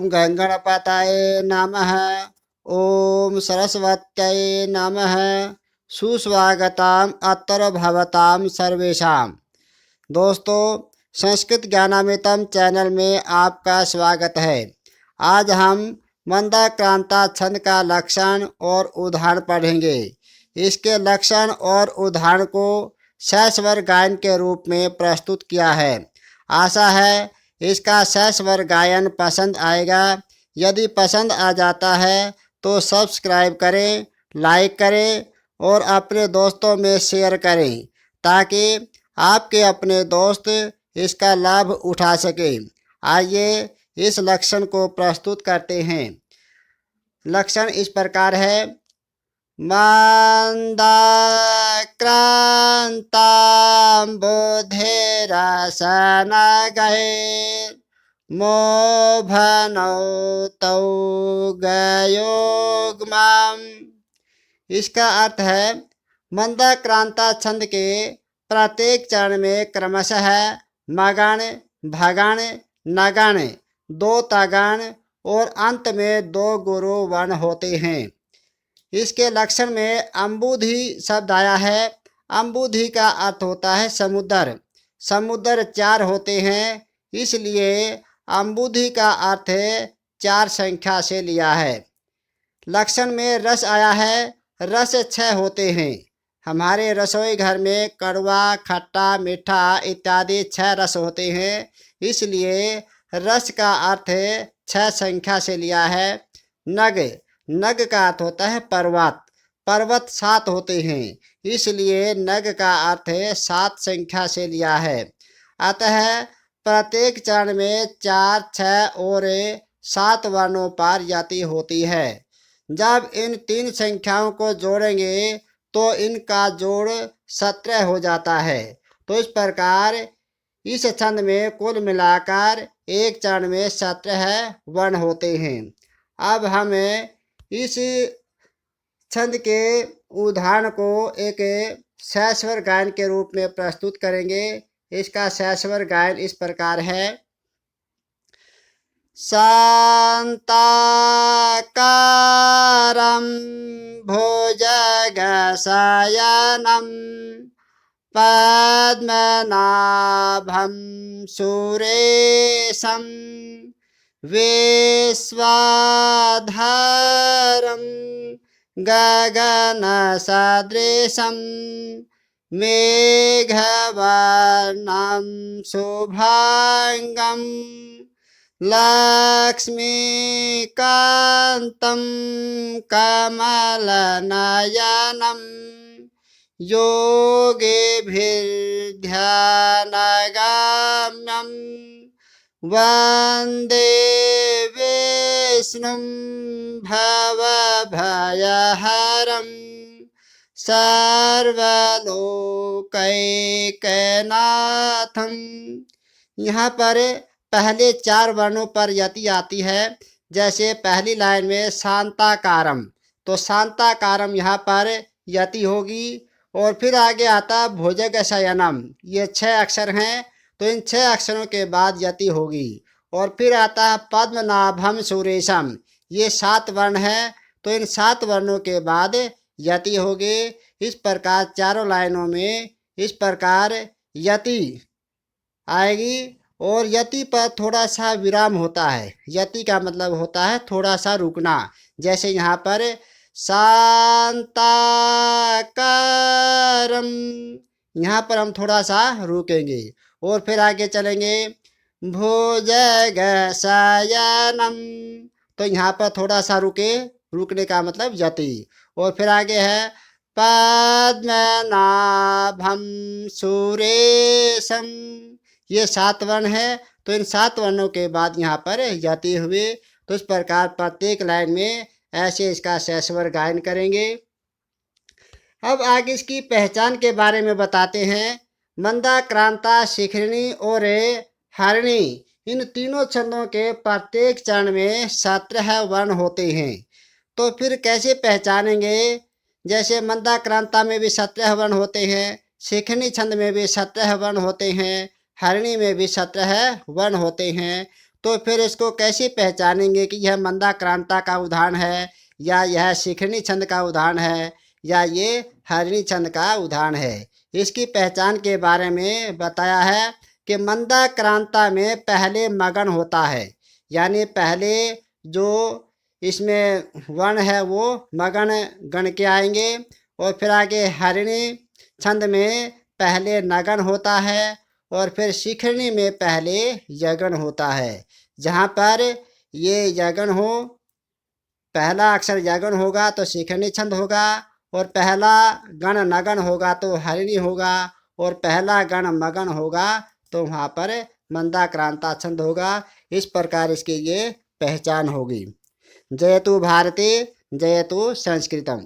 ओम गंगणपतये नमः। ओम सरस्वत्यै नमः। सुस्वागतम अत्र भवताम सर्वेषां। दोस्तों, संस्कृत ज्ञानामृतम चैनल में आपका स्वागत है। आज हम मंदाक्रांता छंद का लक्षण और उदाहरण पढ़ेंगे। इसके लक्षण और उदाहरण को सहस्वर गायन के रूप में प्रस्तुत किया है। आशा है इसका सहस्वर गायन पसंद आएगा। यदि पसंद आ जाता है तो सब्सक्राइब करें, लाइक करें और अपने दोस्तों में शेयर करें ताकि आपके अपने दोस्त इसका लाभ उठा सकें। आइए इस लक्षण को प्रस्तुत करते हैं। लक्षण इस प्रकार है। मंदाक्रांतां बुद्धिरसनगैर्मोभनौ गयोग्मम्। इसका अर्थ है, मंदाक्रांता छंद के प्रत्येक चरण में क्रमशः मगण, भगण, नगण, दो तगण और अंत में दो गुरु वर्ण होते हैं। इसके लक्षण में अम्बुधि शब्द आया है। अम्बुधि का अर्थ होता है समुद्र। समुद्र चार होते हैं, इसलिए अम्बुधि का अर्थ 4 संख्या से लिया है। लक्षण में रस आया है। रस 6 होते हैं। हमारे रसोई घर में कड़वा, खट्टा, मीठा इत्यादि 6 रस होते हैं, इसलिए रस का अर्थ 6 संख्या से लिया है। नग, नग का अर्थ होता है पर्वत। पर्वत 7 होते हैं, इसलिए नग का अर्थ 7 संख्या से लिया है। अतः प्रत्येक चरण में 4, 6 और 7 वर्णों पर यति होती है। जब इन 3 संख्याओं को जोड़ेंगे तो इनका जोड़ 17 हो जाता है। तो इस प्रकार इस छंद में कुल मिलाकर एक चरण में 17 वर्ण होते हैं। अब हम इस छंद के उदाहरण को एक सहस्वर गायन के रूप में प्रस्तुत करेंगे। इसका सहस्वर गायन इस प्रकार है। शांताकारं भुजगशयनं पद्मनाभं सुरेशं विश्वाधारं गगनसदृशं मेघवर्णं शुभांगं लक्ष्मीकान्तं कमलनयनं योगिभिर्ध्यानगम्यं वन्दे विष्णुं भवभयहरं सर्वलोकैकनाथं। यहाँ पर पहले 4 वर्णों पर यति आती है। जैसे पहली लाइन में शांताकारम, तो शांताकारम यहाँ पर यति होगी। और फिर आगे आता भुजगशयनम, ये 6 अक्षर हैं, तो इन 6 अक्षरों के बाद यति होगी। और फिर आता पद्मनाभम सुरेशम, ये 7 वर्ण है, तो इन 7 वर्णों के बाद यति होगी। इस प्रकार चारों लाइनों में इस प्रकार यति आएगी। और यति पर थोड़ा सा विराम होता है। यति का मतलब होता है थोड़ा सा रुकना। जैसे यहाँ पर शांताकारम, यहाँ पर हम थोड़ा सा रुकेंगे और फिर आगे चलेंगे। भुजगशयनम, तो यहाँ पर थोड़ा सा रुकने का मतलब यति। और फिर आगे है पद्मनाभम सुरेशम, ये 7 वर्ण है, तो इन 7 वर्णों के बाद यहाँ पर यति हुए। तो इस प्रकार प्रत्येक लाइन में ऐसे इसका सहस्वर गायन करेंगे। अब आगे इसकी पहचान के बारे में बताते हैं। मंदाक्रांता, शिखरिणी और हरिणी, इन तीनों छंदों के प्रत्येक चरण में 17 वर्ण होते हैं। तो फिर कैसे पहचानेंगे? जैसे मंदाक्रांता में भी 17 वर्ण होते हैं, शिखरिणी छंद में भी 17 वर्ण होते हैं, हरिणी में भी 17 वर्ण होते हैं। तो फिर इसको कैसे पहचानेंगे कि यह मंदाक्रांता का उदाहरण है, या यह शिखरणी छंद का उदाहरण है, या ये हरिणी छंद का उदाहरण है। इसकी पहचान के बारे में बताया है कि मंदाक्रांता में पहले मगन होता है, यानी पहले जो इसमें वर्ण है वो मगन गण के आएंगे। और फिर आगे हरिणी छंद में पहले नगन होता है, और फिर शिखरणी में पहले यगन होता है। जहाँ पर ये यगन हो, पहला अक्षर यगन होगा तो शिखरणी छंद होगा, और पहला गण नगन होगा तो हरिणी होगा, और पहला गण मगन होगा तो वहाँ पर मंदाक्रांता छंद होगा। इस प्रकार इसकी ये पहचान होगी। जयतु भारती, जयतु संस्कृतम।